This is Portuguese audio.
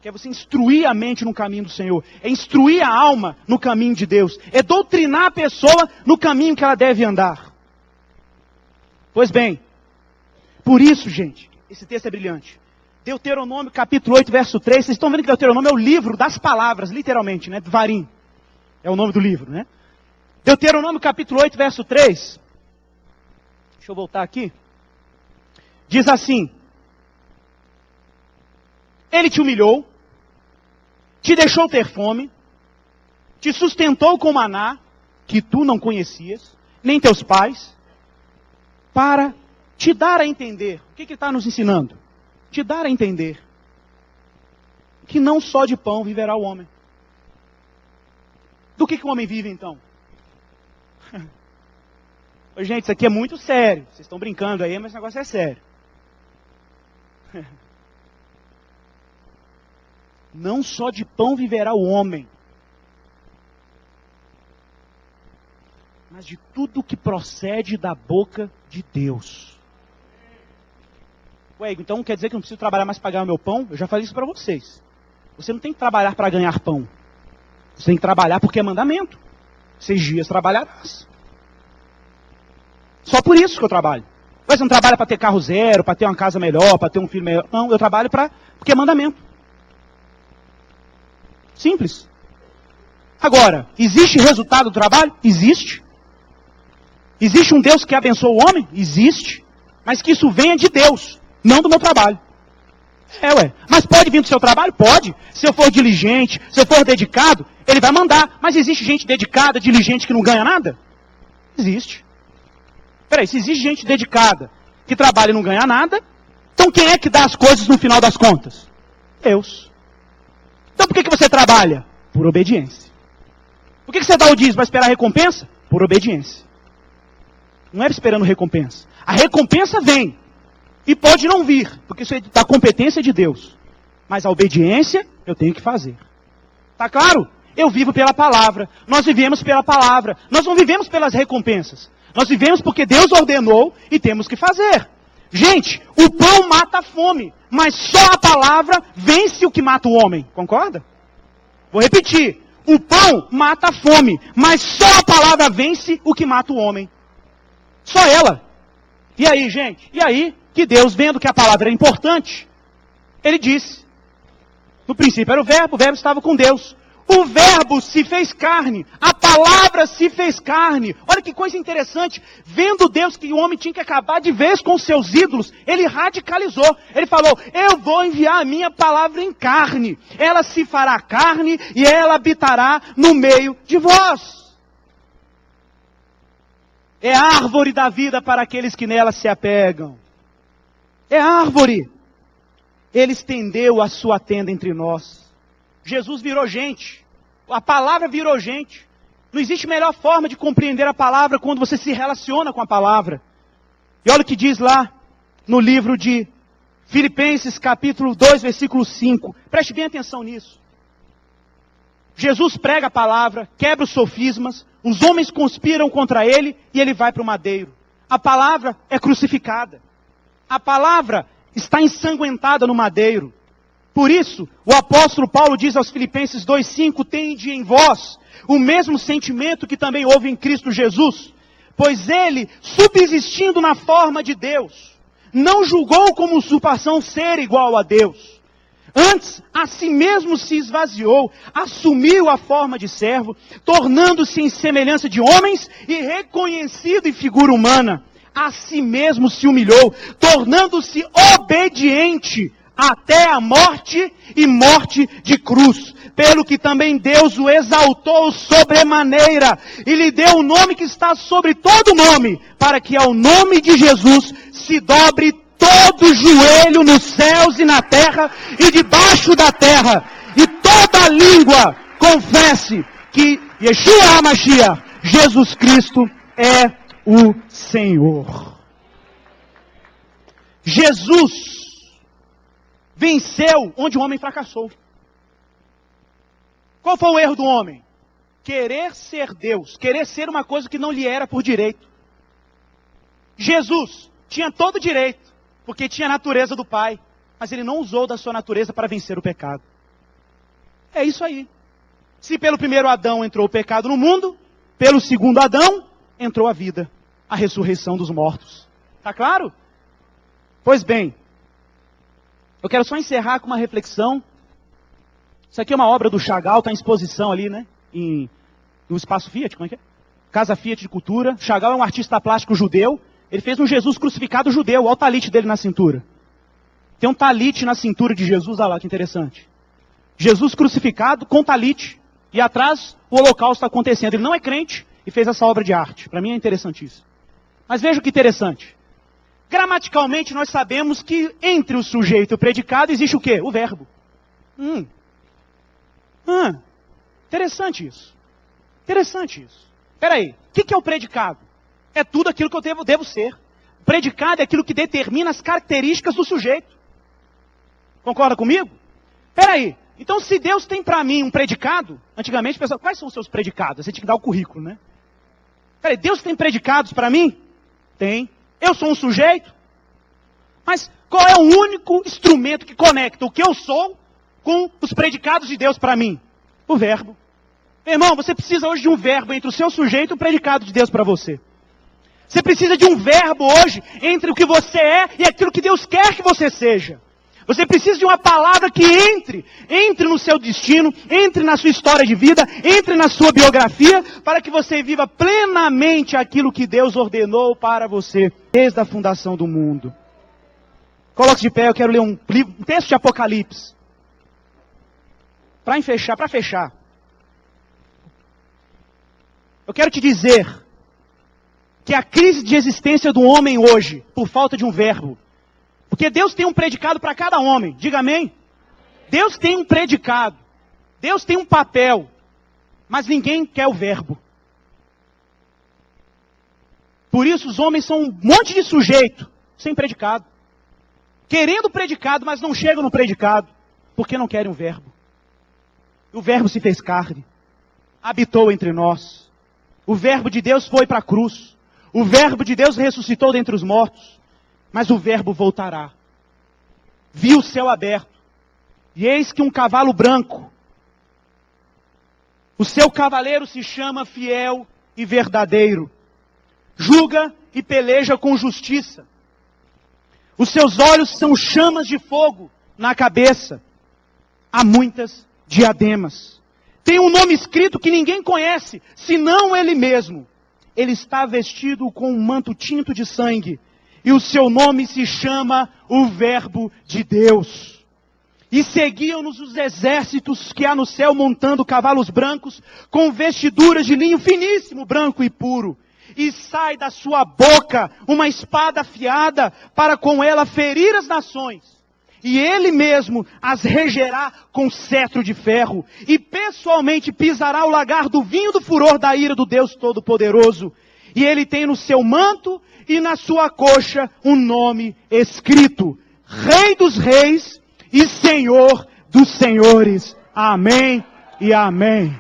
que é você instruir a mente no caminho do Senhor, é instruir a alma no caminho de Deus, é doutrinar a pessoa no caminho que ela deve andar. Pois bem, por isso, gente, esse texto é brilhante. Deuteronômio capítulo 8, verso 3, vocês estão vendo que Deuteronômio é o livro das palavras, literalmente, né? Dvarim, é o nome do livro, né? Deuteronômio capítulo 8, verso 3, deixa eu voltar aqui, diz assim: Ele te humilhou, te deixou ter fome, te sustentou com maná, que tu não conhecias, nem teus pais, para te dar a entender. O que ele está nos ensinando? Te dar a entender que não só de pão viverá o homem. Do que o homem vive então? Ô, gente, isso aqui é muito sério. Vocês estão brincando aí, mas esse negócio é sério. Não só de pão viverá o homem, mas de tudo que procede da boca de Deus. Ué, então quer dizer que eu não preciso trabalhar mais para ganhar o meu pão? Eu já falei isso para vocês. Você não tem que trabalhar para ganhar pão. Você tem que trabalhar porque é mandamento. 6 dias trabalharás. Só por isso que eu trabalho. Você não trabalha para ter carro zero, para ter uma casa melhor, para ter um filho melhor. Não, eu trabalho porque é mandamento. Simples. Agora, existe resultado do trabalho? Existe. Existe um Deus que abençoa o homem? Existe. Mas que isso venha de Deus, não do meu trabalho. Mas pode vir do seu trabalho? Pode. Se eu for diligente, se eu for dedicado, ele vai mandar. Mas existe gente dedicada, diligente, que não ganha nada? Existe. Peraí, se existe gente dedicada, que trabalha e não ganha nada, então quem é que dá as coisas no final das contas? Deus. Então por que você trabalha? Por obediência. Por que você dá o dízimo? Para esperar a recompensa? Por obediência. Não é esperando recompensa. A recompensa vem. E pode não vir, porque isso é da competência de Deus. Mas a obediência eu tenho que fazer. Tá claro? Eu vivo pela palavra. Nós vivemos pela palavra. Nós não vivemos pelas recompensas. Nós vivemos porque Deus ordenou e temos que fazer. Gente, o pão mata a fome, mas só a palavra vence o que mata o homem. Concorda? Vou repetir. O pão mata a fome, mas só a palavra vence o que mata o homem. Só ela. E aí, gente? E aí que Deus, vendo que a palavra é importante, Ele disse: no princípio era o verbo estava com Deus. O verbo se fez carne, a palavra se fez carne. Olha que coisa interessante. Vendo Deus que o homem tinha que acabar de vez com os seus ídolos, Ele radicalizou. Ele falou: eu vou enviar a minha palavra em carne. Ela se fará carne e ela habitará no meio de vós. É a árvore da vida para aqueles que nela se apegam. É a árvore. Ele estendeu a sua tenda entre nós. Jesus virou gente. A palavra virou gente. Não existe melhor forma de compreender a palavra quando você se relaciona com a palavra. E olha o que diz lá no livro de Filipenses capítulo 2, versículo 5. Preste bem atenção nisso. Jesus prega a palavra, quebra os sofismas, os homens conspiram contra ele e ele vai para o madeiro. A palavra é crucificada. A palavra está ensanguentada no madeiro. Por isso, o apóstolo Paulo diz aos Filipenses 2,5, tende em vós o mesmo sentimento que também houve em Cristo Jesus, pois ele, subsistindo na forma de Deus, não julgou como usurpação ser igual a Deus. Antes, a si mesmo se esvaziou, assumiu a forma de servo, tornando-se em semelhança de homens e reconhecido em figura humana. A si mesmo se humilhou, tornando-se obediente até a morte e morte de cruz. Pelo que também Deus o exaltou sobremaneira e lhe deu o nome que está sobre todo nome, para que ao nome de Jesus se dobre todo joelho nos céus e na terra e debaixo da terra, e toda língua confesse que Yeshua HaMashiach, Jesus Cristo, é o Senhor. Jesus venceu onde o homem fracassou. Qual foi o erro do homem? Querer ser Deus, querer ser uma coisa que não lhe era por direito. Jesus tinha todo direito, porque tinha a natureza do Pai, mas ele não usou da sua natureza para vencer o pecado. É isso aí. Se pelo primeiro Adão entrou o pecado no mundo, pelo segundo Adão entrou a vida, a ressurreição dos mortos. Tá claro? Pois bem, eu quero só encerrar com uma reflexão. Isso aqui é uma obra do Chagall, está em exposição ali, né? No Espaço Fiat, como é que é? Casa Fiat de Cultura. Chagall é um artista plástico judeu. Ele fez um Jesus crucificado judeu. Olha o talite dele na cintura. Tem um talite na cintura de Jesus, olha lá que interessante. Jesus crucificado com talite. E atrás o holocausto está acontecendo. Ele não é crente e fez essa obra de arte. Para mim é interessantíssimo. Mas veja que interessante. Gramaticalmente nós sabemos que entre o sujeito e o predicado existe o quê? O verbo. Interessante isso. Interessante isso. Espera aí, o que é o predicado? É tudo aquilo que eu devo ser. O predicado é aquilo que determina as características do sujeito. Concorda comigo? Espera aí, então se Deus tem para mim um predicado, antigamente, pessoal, quais são os seus predicados? Você tinha que dar o currículo, né? Espera aí, Deus tem predicados para mim? Tem. Eu sou um sujeito? Mas qual é o único instrumento que conecta o que eu sou com os predicados de Deus para mim? O verbo. Meu irmão, você precisa hoje de um verbo entre o seu sujeito e o predicado de Deus para você. Você precisa de um verbo hoje entre o que você é e aquilo que Deus quer que você seja. Você precisa de uma palavra que entre no seu destino, entre na sua história de vida, entre na sua biografia, para que você viva plenamente aquilo que Deus ordenou para você desde a fundação do mundo. Coloque de pé, eu quero ler um texto de Apocalipse. Para fechar. Eu quero te dizer que a crise de existência do homem hoje, por falta de um verbo, porque Deus tem um predicado para cada homem, diga amém? Deus tem um predicado, Deus tem um papel, mas ninguém quer o verbo. Por isso os homens são um monte de sujeito, sem predicado. Querendo o predicado, mas não chegam no predicado, porque não querem o verbo. O verbo se fez carne, habitou entre nós. O verbo de Deus foi para a cruz. O verbo de Deus ressuscitou dentre os mortos. Mas o verbo voltará. Vi o céu aberto. E eis que um cavalo branco. O seu cavaleiro se chama Fiel e Verdadeiro. Julga e peleja com justiça. Os seus olhos são chamas de fogo na cabeça. Há muitas diademas. Tem um nome escrito que ninguém conhece, senão ele mesmo. Ele está vestido com um manto tinto de sangue. E o seu nome se chama o Verbo de Deus. E seguiam-nos os exércitos que há no céu montando cavalos brancos, com vestiduras de linho finíssimo, branco e puro. E sai da sua boca uma espada afiada, para com ela ferir as nações. E ele mesmo as regerá com cetro de ferro. E pessoalmente pisará o lagar do vinho do furor da ira do Deus Todo-Poderoso. E ele tem no seu manto e na sua coxa um nome escrito: Rei dos Reis e Senhor dos Senhores. Amém e amém.